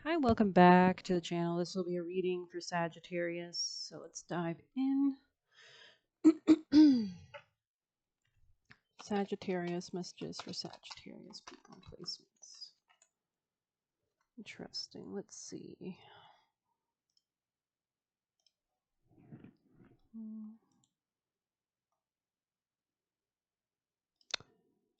Hi, welcome back to the channel. This will be a reading for Sagittarius, so let's dive in. Sagittarius messages for Sagittarius people and placements. Interesting. Let's see.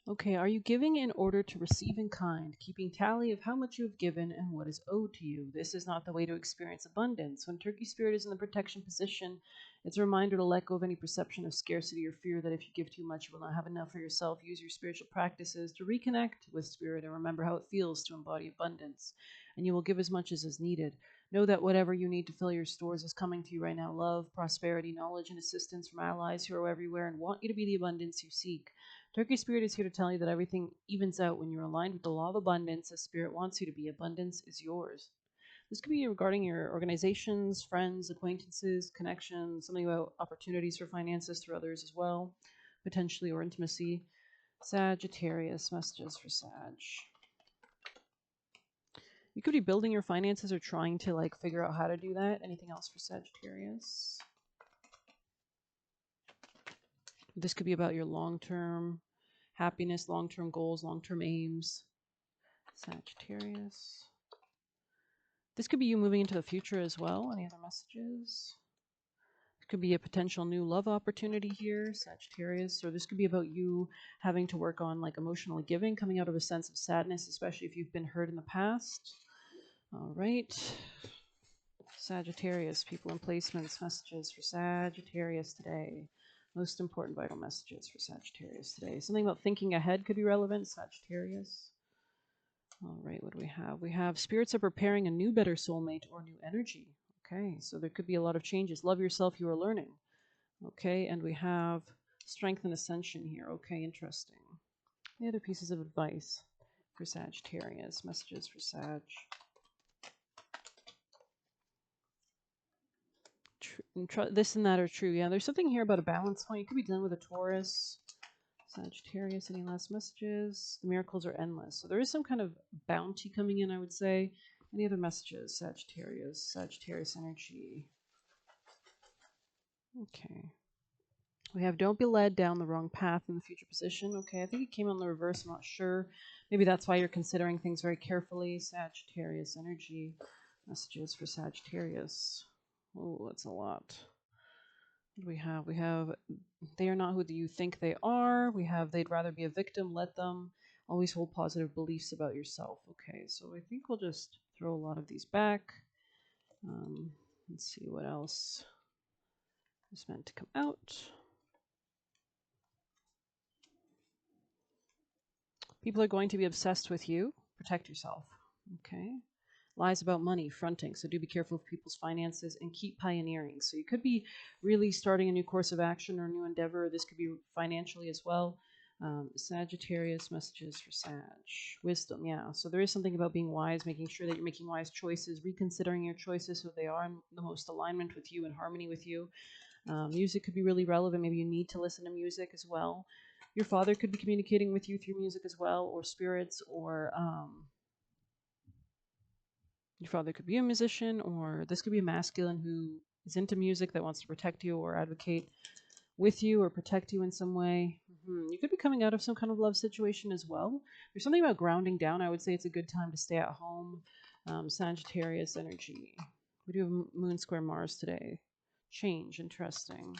Okay, are you giving in order to receive in kind, keeping tally of how much you have given and what is owed to you? This is not the way to experience abundance. When Turkey Spirit is in the protection position, it's a reminder to let go of any perception of scarcity or fear that if you give too much, you will not have enough for yourself. Use your spiritual practices to reconnect with Spirit and remember how it feels to embody abundance, and you will give as much as is needed. Know that whatever you need to fill your stores is coming to you right now. Love, prosperity, knowledge, and assistance from allies who are everywhere and want you to be the abundance you seek. Turkey Spirit is here to tell you that everything evens out when you're aligned with the law of abundance as Spirit wants you to be. Abundance is yours. This could be regarding your organizations, friends, acquaintances, connections, something about opportunities for finances through others as well, potentially, or intimacy. Sagittarius, messages for Sag. You could be building your finances or trying to figure out how to do that. Anything else for Sagittarius? This could be about your long-term happiness, long-term goals, long-term aims. Sagittarius. This could be you moving into the future as well. Any other messages? It could be a potential new love opportunity here, Sagittarius, or this could be about you having to work on emotionally giving, coming out of a sense of sadness, especially if you've been hurt in the past. All right. Sagittarius, people and placements, messages for Sagittarius today. Most important vital messages for Sagittarius today. Something about thinking ahead could be relevant, Sagittarius. All right, what do we have? We have spirits are preparing a new, better soulmate or new energy. Okay, so there could be a lot of changes. Love yourself, you are learning. Okay, and we have strength and ascension here. Okay, interesting. The other pieces of advice for Sagittarius, messages for Sag. This and that are true. Yeah, there's something here about a balance point. You could be dealing with a Taurus. Sagittarius, any last messages? The miracles are endless. So there is some kind of bounty coming in, I would say. Any other messages? Sagittarius energy. Okay. We have don't be led down the wrong path in the future position. Okay, I think it came on the reverse. I'm not sure. Maybe that's why you're considering things very carefully. Sagittarius energy. Messages for Sagittarius. Oh, that's a lot. What do we have? We have they are not who you think they are. We have they'd rather be a victim. Let them. Always hold positive beliefs about yourself. Okay, so I think we'll just throw a lot of these back. Let's see what else is meant to come out. People are going to be obsessed with you. Protect yourself. Okay. Lies about money, fronting. So do be careful of people's finances and keep pioneering. So you could be really starting a new course of action or a new endeavor. This could be financially as well. Sagittarius messages for Sag. Wisdom, yeah. So there is something about being wise, making sure that you're making wise choices, reconsidering your choices so they are in the most alignment with you and harmony with you. Music could be really relevant. Maybe you need to listen to music as well. Your father could be communicating with you through music as well, or spirits, or your father could be a musician, or this could be a masculine who is into music that wants to protect you or advocate with you or protect you in some way. You could be coming out of some kind of love situation as well. There's something about grounding down. I would say it's a good time to stay at home. Sagittarius energy. We do have Moon square Mars today. Change, interesting.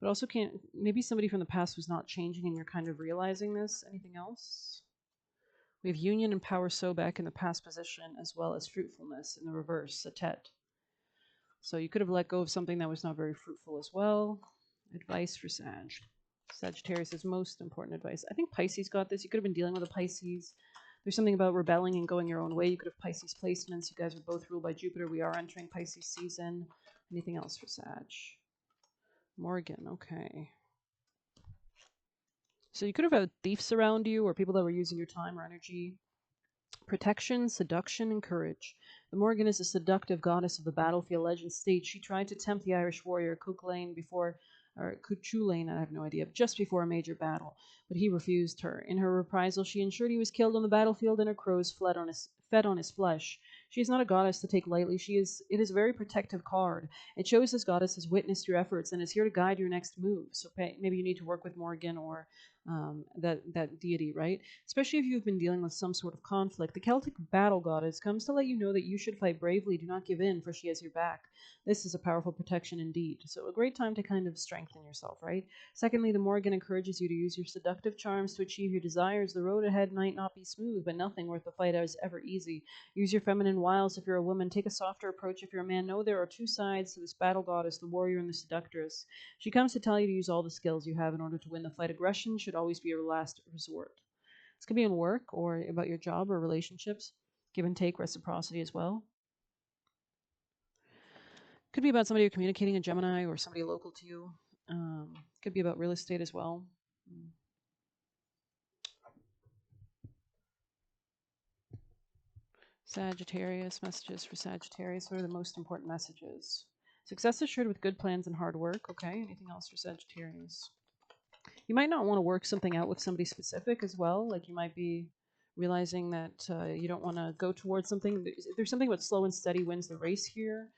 But also maybe somebody from the past was not changing and you're kind of realizing this. Anything else? We have union and power so back in the past position, as well as fruitfulness in the reverse, Satet. So you could have let go of something that was not very fruitful as well. Advice for Sag. Sagittarius' most important advice. I think Pisces got this. You could have been dealing with a Pisces. There's something about rebelling and going your own way. You could have Pisces placements. You guys are both ruled by Jupiter. We are entering Pisces season. Anything else for Sag? Morgan, okay. So you could have had thieves around you or people that were using your time or energy. Protection, seduction, and courage. The Morgan is a seductive goddess of the battlefield. Legend states she tried to tempt the Irish warrior Cuchulainn Cuchulainn, I have no idea, just before a major battle, but he refused her. In her reprisal, she ensured he was killed on the battlefield and her crows fed on his flesh. She is not a goddess to take lightly. It is a very protective card. It shows this goddess has witnessed your efforts and is here to guide your next move. So maybe you need to work with Morgan or that deity, right? Especially if you've been dealing with some sort of conflict. The Celtic battle goddess comes to let you know that you should fight bravely. Do not give in, for she has your back. This is a powerful protection indeed. So a great time to kind of strengthen yourself, right? Secondly, the Morgan encourages you to use your seductive charms to achieve your desires. The road ahead might not be smooth, but nothing worth the fight is ever easy. Use your feminine wiles if you're a woman. Take a softer approach if you're a man. Know there are two sides to this battle goddess, the warrior and the seductress. She comes to tell you to use all the skills you have in order to win the fight. Aggression should always be your last resort. This could be in work or about your job or relationships. Give and take, reciprocity as well. Could be about somebody you're communicating, a Gemini or somebody local to you. Could be about real estate as well. Sagittarius, messages for Sagittarius. What are the most important messages? Success assured with good plans and hard work. Okay, anything else for Sagittarius? You might not want to work something out with somebody specific as well. Like you might be realizing that you don't want to go towards something. There's something about slow and steady wins the race here.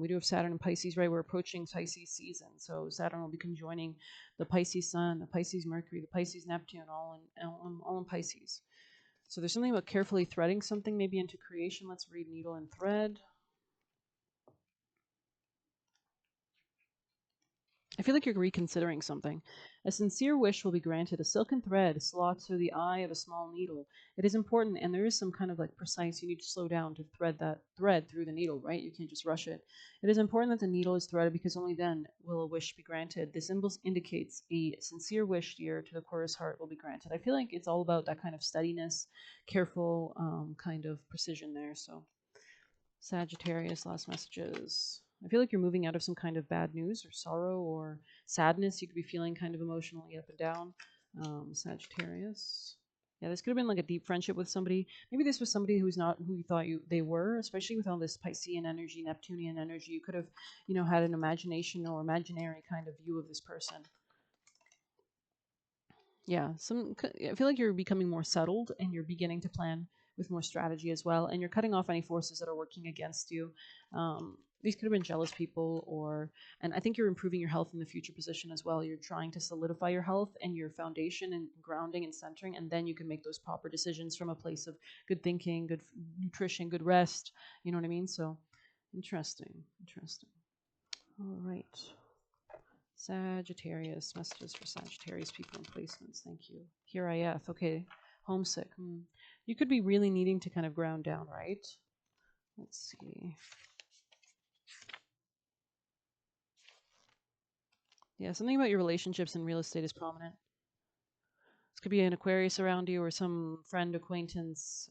We do have Saturn and Pisces, right? We're approaching Pisces season. So Saturn will be conjoining the Pisces Sun, the Pisces Mercury, the Pisces Neptune, all in Pisces. So there's something about carefully threading something maybe into creation. Let's read needle and thread. I feel like you're reconsidering something. A sincere wish will be granted. A silken thread slots through the eye of a small needle. It is important, and there is some kind of like precise, you need to slow down to thread that thread through the needle, right? You can't just rush it. It is important that the needle is threaded because only then will a wish be granted. This symbol indicates a sincere wish, dear, to the Chorus heart will be granted. I feel like it's all about that kind of steadiness, careful kind of precision there. So Sagittarius, last messages. I feel like you're moving out of some kind of bad news or sorrow or sadness. You could be feeling kind of emotionally up and down. Sagittarius. Yeah, this could have been like a deep friendship with somebody. Maybe this was somebody who's not who you thought they were, especially with all this Piscean energy, Neptunian energy. You could have, had an imagination or imaginary kind of view of this person. Yeah, I feel like you're becoming more settled and you're beginning to plan with more strategy as well, and you're cutting off any forces that are working against you. These could have been jealous people, and I think you're improving your health in the future position as well. You're trying to solidify your health and your foundation and grounding and centering, and then you can make those proper decisions from a place of good thinking, good nutrition, good rest. You know what I mean? So, interesting. All right. Sagittarius, messages for Sagittarius people and placements. Thank you. Here I am. Okay. Homesick. You could be really needing to kind of ground down, right? Let's see. Yeah, something about your relationships and real estate is prominent. This could be an Aquarius around you or some friend, acquaintance.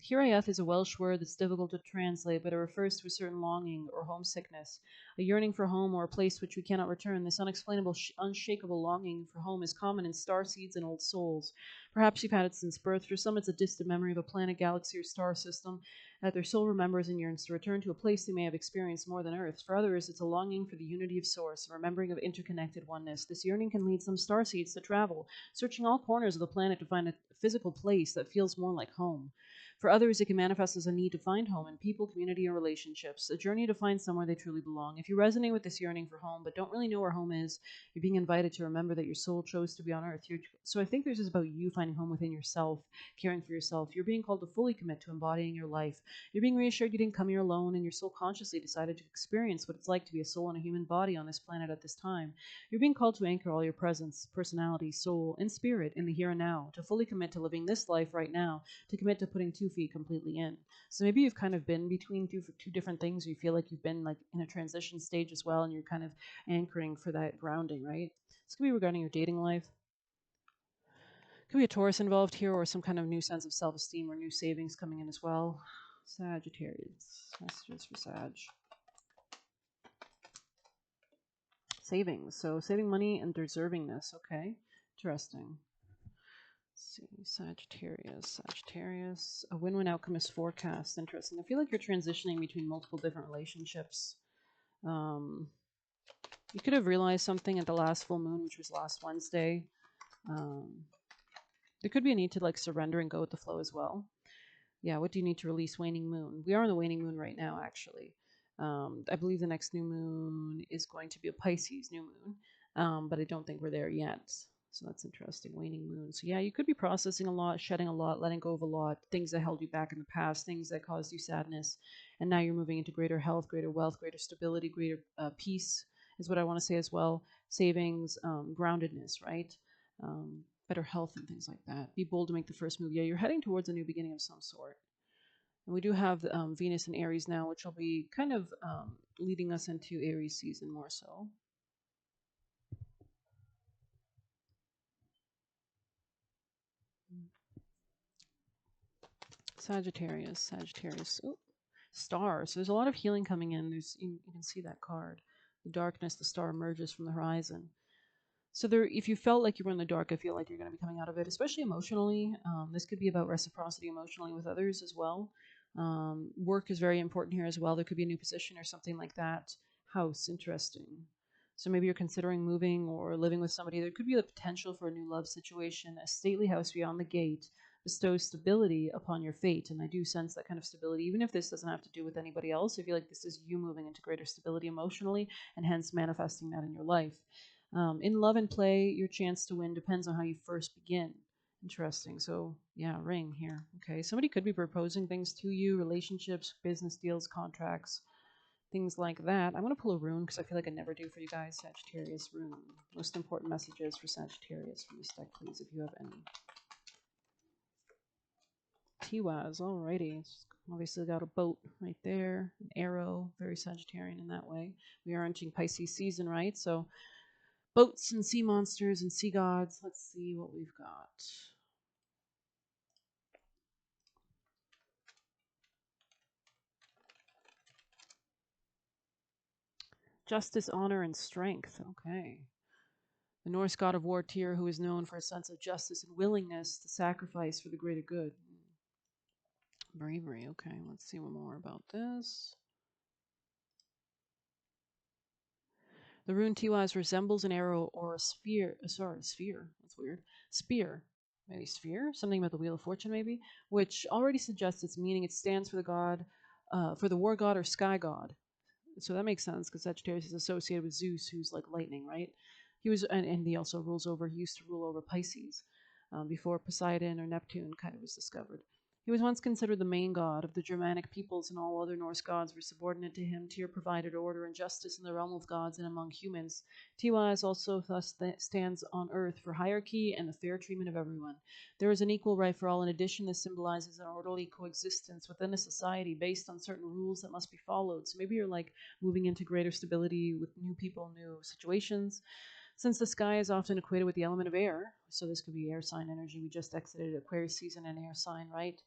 Hiraeth is a Welsh word that's difficult to translate, but it refers to a certain longing or homesickness, a yearning for home or a place which we cannot return. This unexplainable, unshakable longing for home is common in star seeds and old souls. Perhaps you've had it since birth. For some, it's a distant memory of a planet, galaxy, or star system that their soul remembers and yearns to return to, a place they may have experienced more than Earth. For others, it's a longing for the unity of Source, a remembering of interconnected oneness. This yearning can lead some star seeds to travel, searching all corners of the planet to find a physical place that feels more like home. For others, it can manifest as a need to find home in people, community, and relationships, a journey to find somewhere they truly belong. If you resonate with this yearning for home but don't really know where home is, you're being invited to remember that your soul chose to be on Earth. So I think this is about you finding home within yourself, caring for yourself. You're being called to fully commit to embodying your life. You're being reassured you didn't come here alone, and your soul consciously decided to experience what it's like to be a soul in a human body on this planet at this time. You're being called to anchor all your presence, personality, soul, and spirit in the here and now, to fully commit to living this life right now, to commit to putting 2 feet completely in. So maybe you've kind of been between two different things. You feel like you've been like in a transition stage as well, and you're kind of anchoring for that grounding, right? This could be regarding your dating life. Could be a Taurus involved here, or some kind of new sense of self-esteem or new savings coming in as well. Sagittarius, messages for Sag. Savings. So saving money and deservingness. Okay. Interesting. Let's see. Sagittarius. A win-win outcome is forecast. Interesting. I feel like you're transitioning between multiple different relationships. You could have realized something at the last full moon, which was last Wednesday. There could be a need to like surrender and go with the flow as well. Yeah, what do you need to release? Waning moon. We are in the waning moon right now, actually. I believe the next new moon is going to be a Pisces new moon, but I don't think we're there yet. So that's interesting. Waning moon. So yeah, you could be processing a lot, shedding a lot, letting go of a lot, things that held you back in the past, things that caused you sadness, and now you're moving into greater health, greater wealth, greater stability, greater peace is what I want to say as well. Savings, groundedness, right? Better health and things like that. Be bold to make the first move. Yeah, you're heading towards a new beginning of some sort. And we do have Venus and Aries now, which will be kind of leading us into Aries season more so. Sagittarius, Sagittarius. Ooh, star. So there's a lot of healing coming in. You can see that card. The darkness, the star emerges from the horizon. So there, if you felt like you were in the dark, I feel like you're going to be coming out of it, especially emotionally. This could be about reciprocity emotionally with others as well. Work is very important here as well. There could be a new position or something like that. House, interesting. So maybe you're considering moving or living with somebody. There could be the potential for a new love situation. A stately house beyond the gate bestows stability upon your fate. And I do sense that kind of stability, even if this doesn't have to do with anybody else. I feel like this is you moving into greater stability emotionally and hence manifesting that in your life. In love and play, your chance to win depends on how you first begin. Interesting. So, yeah, ring here. Okay. Somebody could be proposing things to you, relationships, business deals, contracts, things like that. I'm going to pull a rune because I feel like I never do for you guys. Sagittarius rune. Most important messages for Sagittarius from this deck, please, if you have any. Tiwaz, alrighty. Obviously got a boat right there, an arrow, very Sagittarian in that way. We are entering Pisces season, right? So boats and sea monsters and sea gods. Let's see what we've got. Justice, honor, and strength. Okay. The Norse god of war, Tyr, who is known for a sense of justice and willingness to sacrifice for the greater good. Bravery. Okay, let's see more about this. The rune Tiwaz resembles an arrow or a spear. Sphere. That's weird. Spear. Maybe sphere? Something about the Wheel of Fortune, maybe? Which already suggests its meaning. It stands for the god, for the war god or sky god. So that makes sense because Sagittarius is associated with Zeus, who's like lightning, right? He was, and he also he used to rule over Pisces before Poseidon or Neptune kind of was discovered. He was once considered the main god of the Germanic peoples, and all other Norse gods were subordinate to him. Tyr provided order and justice in the realm of gods and among humans. Tiwaz also thus stands on earth for hierarchy and the fair treatment of everyone. There is an equal right for all. In addition, this symbolizes an orderly coexistence within a society based on certain rules that must be followed. So maybe you're like moving into greater stability with new people, new situations. Since the sky is often equated with the element of air, so this could be air sign energy. We just exited Aquarius season and air sign, right?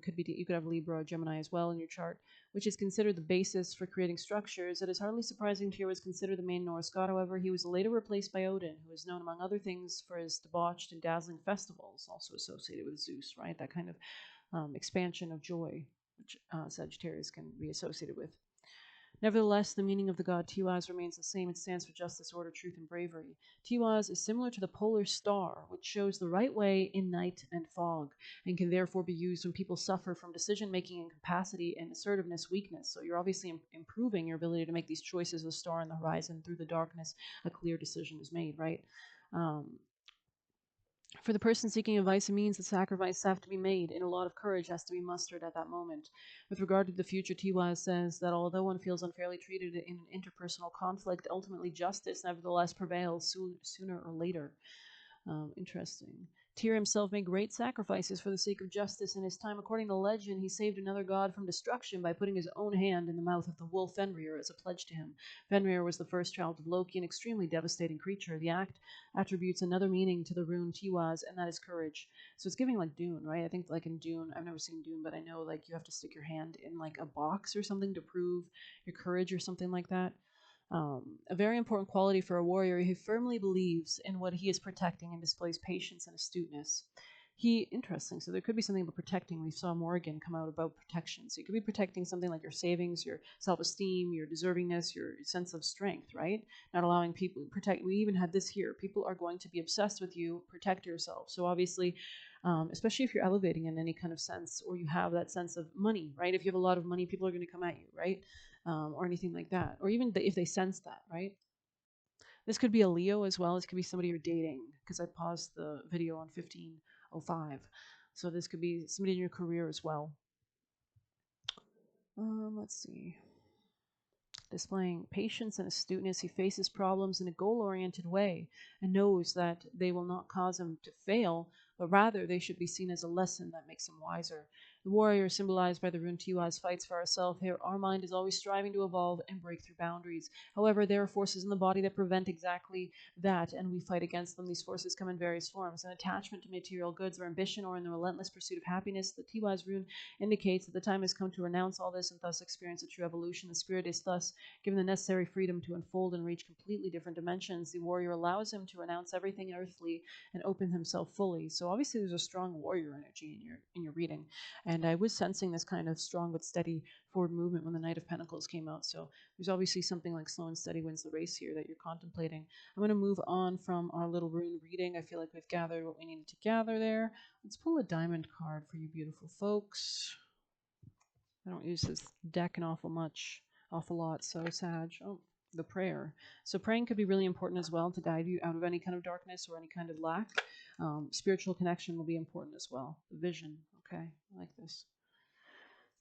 Could be you could have Libra or Gemini as well in your chart, which is considered the basis for creating structures. It is hardly surprising Tyr was considered the main Norse god. However, he was later replaced by Odin, who is known among other things for his debauched and dazzling festivals, also associated with Zeus, right? That kind of expansion of joy, which Sagittarius can be associated with. Nevertheless, the meaning of the god Tiwaz remains the same. It stands for justice, order, truth, and bravery. Tiwaz is similar to the polar star, which shows the right way in night and fog, and can therefore be used when people suffer from decision making incapacity and assertiveness weakness. So you're obviously improving your ability to make these choices. A star on the horizon through the darkness, a clear decision is made, right? For the person seeking advice, it means that sacrifices have to be made and a lot of courage has to be mustered at that moment. With regard to the future, Tiwaz says that although one feels unfairly treated in an interpersonal conflict, ultimately justice nevertheless prevails sooner or later. Interesting. Tyr himself made great sacrifices for the sake of justice in his time. According to legend, he saved another god from destruction by putting his own hand in the mouth of the wolf Fenrir as a pledge to him. Fenrir was the first child of Loki, an extremely devastating creature. The act attributes another meaning to the rune Tiwaz, and that is courage. So it's giving like Dune, right? I think like in Dune, I've never seen Dune, but I know like you have to stick your hand in like a box or something to prove your courage or something like that. A very important quality for a warrior who firmly believes in what he is protecting and displays patience and astuteness. Interesting. So there could be something about protecting. We saw Morgan come out about protection. So you could be protecting something like your savings, your self-esteem, your deservingness, your sense of strength, right? Not allowing people protect. We even had this here. People are going to be obsessed with you. Protect yourself. So obviously, especially if you're elevating in any kind of sense, or you have that sense of money, right? If you have a lot of money, people are going to come at you, right? Or anything like that, or even if they sense that, right? This could be a Leo as well. This could be somebody you're dating, because I paused the video on 15:05. So this could be somebody in your career as well. Let's see. Displaying patience and astuteness, he faces problems in a goal-oriented way and knows that they will not cause him to fail, but rather they should be seen as a lesson that makes him wiser. The warrior, symbolized by the rune Tiwaz, fights for ourselves. Here, our mind is always striving to evolve and break through boundaries. However, there are forces in the body that prevent exactly that, and we fight against them. These forces come in various forms: an attachment to material goods or ambition, or in the relentless pursuit of happiness. The Tiwaz rune indicates that the time has come to renounce all this and thus experience a true evolution. The spirit is thus given the necessary freedom to unfold and reach completely different dimensions. The warrior allows him to renounce everything earthly and open himself fully. So obviously there's a strong warrior energy in your reading. And I was sensing this kind of strong but steady forward movement when the Knight of Pentacles came out. So there's obviously something like slow and steady wins the race here that you're contemplating. I'm going to move on from our little rune reading. I feel like we've gathered what we needed to gather there. Let's pull a diamond card for you beautiful folks. I don't use this deck an awful lot, so Sag. Oh, the prayer. So praying could be really important as well to guide you out of any kind of darkness or any kind of lack. Spiritual connection will be important as well. The vision. Okay, I like this.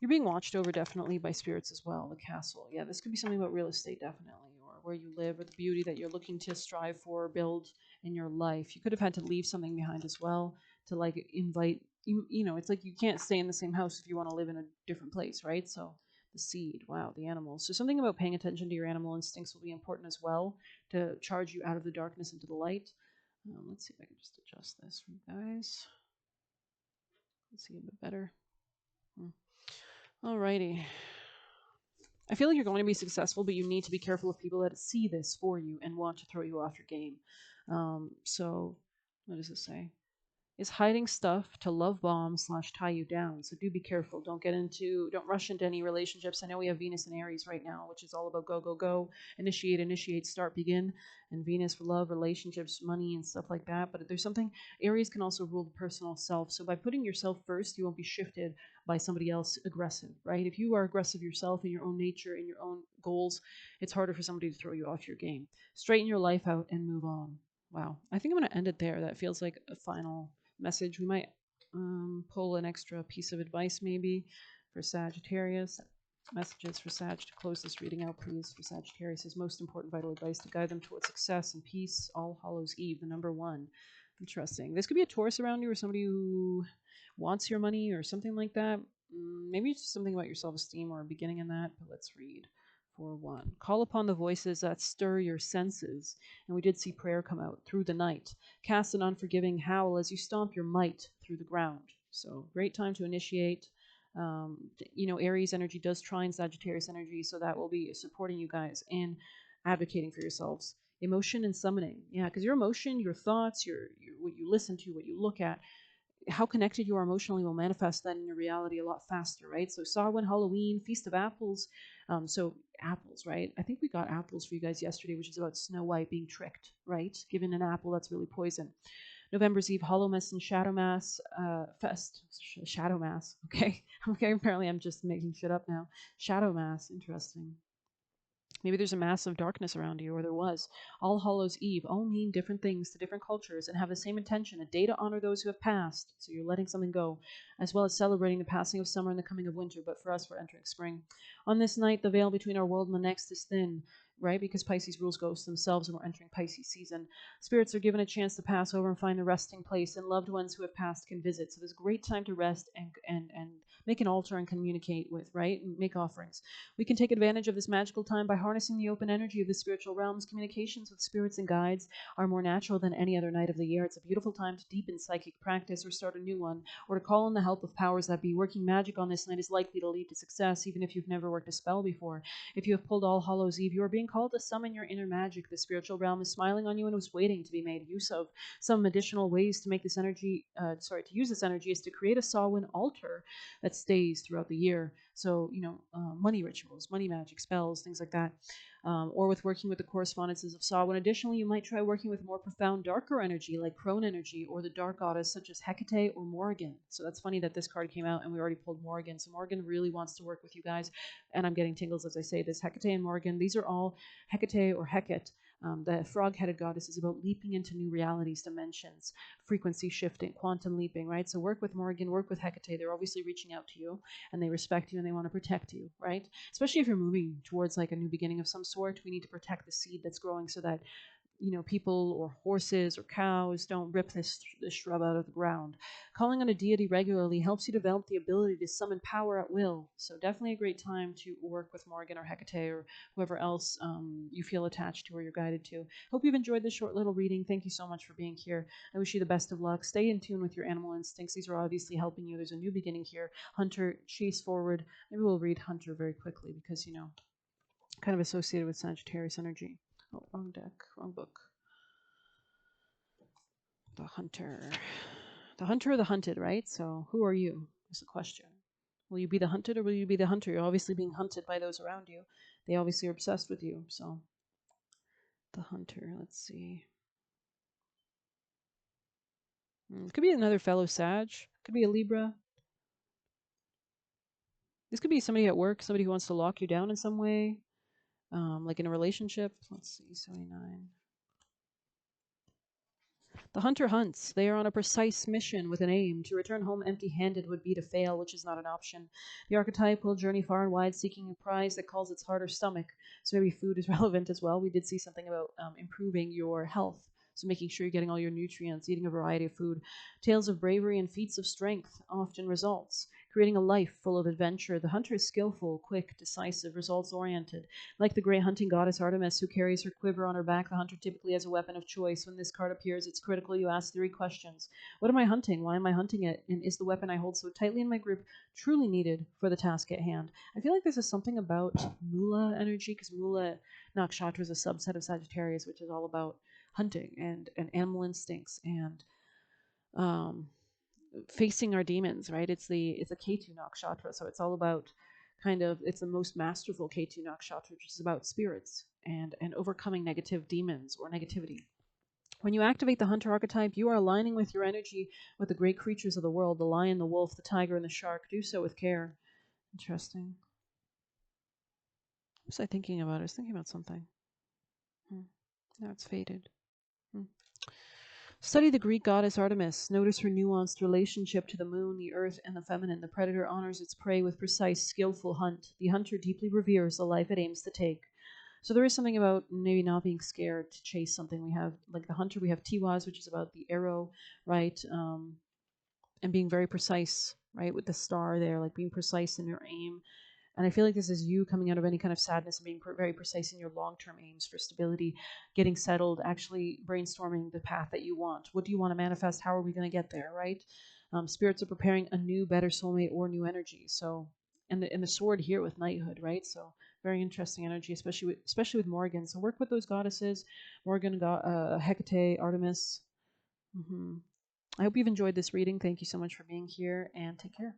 You're being watched over definitely by spirits as well. The castle. Yeah, this could be something about real estate definitely, or where you live, or the beauty that you're looking to strive for or build in your life. You could have had to leave something behind as well to like invite you know, it's like you can't stay in the same house if you want to live in a different place, right? So the seed, wow, the animals. So something about paying attention to your animal instincts will be important as well to charge you out of the darkness into the light. Let's see if I can just adjust this for you guys. Let's see a bit better. Alrighty. I feel like you're going to be successful, but you need to be careful of people that see this for you and want to throw you off your game. So what does this say? Is hiding stuff to love bomb / tie you down. So do be careful. Don't rush into any relationships. I know we have Venus and Aries right now, which is all about go, go, go, initiate, start, begin. And Venus for love, relationships, money, and stuff like that. But there's something, Aries can also rule the personal self. So by putting yourself first, you won't be shifted by somebody else aggressive, right? If you are aggressive yourself in your own nature, in your own goals, it's harder for somebody to throw you off your game. Straighten your life out and move on. Wow. I think I'm going to end it there. That feels like a final message. We might pull an extra piece of advice maybe for Sagittarius. Messages for Sag to close this reading out, please. For Sagittarius, his most important vital advice to guide them towards success and peace. All Hallows Eve, the number one. Interesting. This could be a Taurus around you, or somebody who wants your money or something like that. Maybe it's just something about your self-esteem or a beginning in that, but let's read. For one, call upon the voices that stir your senses. And we did see prayer come out through the night. Cast an unforgiving howl as you stomp your might through the ground. So great time to initiate. Aries energy does trine Sagittarius energy, so that will be supporting you guys in advocating for yourselves. Emotion and summoning. Yeah, because your emotion, your thoughts, your what you listen to, what you look at, how connected you are emotionally will manifest that in your reality a lot faster, right? So Samhain, Halloween, Feast of Apples. So apples, right? I think we got apples for you guys yesterday, which is about Snow White being tricked, right? Given an apple that's really poison. November's Eve, Hallowmas and Shadow Mass Shadow Mass. Okay. Okay. Apparently I'm just making shit up now. Shadow Mass. Interesting. Maybe there's a mass of darkness around you, or there was. All Hallows Eve all mean different things to different cultures and have the same intention, a day to honor those who have passed. So you're letting something go, as well as celebrating the passing of summer and the coming of winter. But for us, we're entering spring. On this night, the veil between our world and the next is thin, right? Because Pisces rules ghosts themselves, and we're entering Pisces season. Spirits are given a chance to pass over and find the resting place, and loved ones who have passed can visit. So there's a great time to rest and make an altar and communicate with, right? And make offerings. We can take advantage of this magical time by harnessing the open energy of the spiritual realms. Communications with spirits and guides are more natural than any other night of the year. It's a beautiful time to deepen psychic practice or start a new one, or to call on the help of powers that be. Working magic on this night is likely to lead to success, even if you've never worked a spell before. If you have pulled All Hallows Eve, you are being called to summon your inner magic. The spiritual realm is smiling on you and is waiting to be made use of. Some additional ways to make this energy, to use this energy is to create a Samhain altar that stays throughout the year. So, money rituals, money magic, spells, things like that. Or with working with the correspondences of Saw. When additionally, you might try working with more profound, darker energy like crone energy or the dark goddess such as Hecate or Morrigan. So that's funny that this card came out and we already pulled Morrigan. So Morrigan really wants to work with you guys. And I'm getting tingles as I say this. Hecate and Morrigan, these are all Hecate or Hecate. The frog-headed goddess is about leaping into new realities, dimensions, frequency shifting, quantum leaping, right? So work with Morrigan, work with Hecate. They're obviously reaching out to you and they respect you and they want to protect you, right? Especially if you're moving towards like a new beginning of some sort, we need to protect the seed that's growing so that people or horses or cows don't rip this shrub out of the ground. Calling on a deity regularly helps you develop the ability to summon power at will. So definitely a great time to work with Morgan or Hecate or whoever else you feel attached to or you're guided to. Hope you've enjoyed this short little reading. Thank you so much for being here. I wish you the best of luck. Stay in tune with your animal instincts. These are obviously helping you. There's a new beginning here. Hunter, chase forward. Maybe we'll read Hunter very quickly because, kind of associated with Sagittarius energy. Oh, wrong deck, wrong book. The hunter. The hunter or the hunted, right? So who are you? Is the question. Will you be the hunted or will you be the hunter? You're obviously being hunted by those around you. They obviously are obsessed with you. So the hunter, let's see. Could be another fellow Sag. Could be a Libra. This could be somebody at work, somebody who wants to lock you down in some way, like in a relationship. Let's see, 79. The hunter hunts. They are on a precise mission with an aim. To return home empty-handed would be to fail, which is not an option. The archetype will journey far and wide seeking a prize that calls its heart or stomach. So maybe food is relevant as well. We did see something about improving your health. So making sure you're getting all your nutrients, eating a variety of food. Tales of bravery and feats of strength often results. Creating a life full of adventure. The hunter is skillful, quick, decisive, results-oriented. Like the great hunting goddess Artemis, who carries her quiver on her back, the hunter typically has a weapon of choice. When this card appears, it's critical you ask 3 questions. What am I hunting? Why am I hunting it? And is the weapon I hold so tightly in my grip truly needed for the task at hand? I feel like this is something about Mula energy, because Mula Nakshatra is a subset of Sagittarius, which is all about hunting and animal instincts and facing our demons, right? It's a Ketu Nakshatra, so it's all about it's the most masterful Ketu Nakshatra, which is about spirits and overcoming negative demons or negativity. When you activate the hunter archetype, you are aligning with your energy with the great creatures of the world, the lion, the wolf, the tiger, and the shark. Do so with care. Interesting. What was I thinking about? I was thinking about something. Now it's faded. Study the Greek goddess Artemis. Notice her nuanced relationship to the moon, the earth, and the feminine. The predator honors its prey with precise, skillful hunt. The hunter deeply reveres the life it aims to take. So there is something about maybe not being scared to chase something. We have, like the hunter, we have Tiwaz, which is about the arrow, right? And being very precise, right? With the star there, like being precise in your aim. And I feel like this is you coming out of any kind of sadness and being very precise in your long-term aims for stability, getting settled, actually brainstorming the path that you want. What do you want to manifest? How are we going to get there, right? Spirits are preparing a new, better soulmate or new energy. So, and the sword here with knighthood, right? So very interesting energy, especially with Morgan. So work with those goddesses, Morgan, Hecate, Artemis. I hope you've enjoyed this reading. Thank you so much for being here, and take care.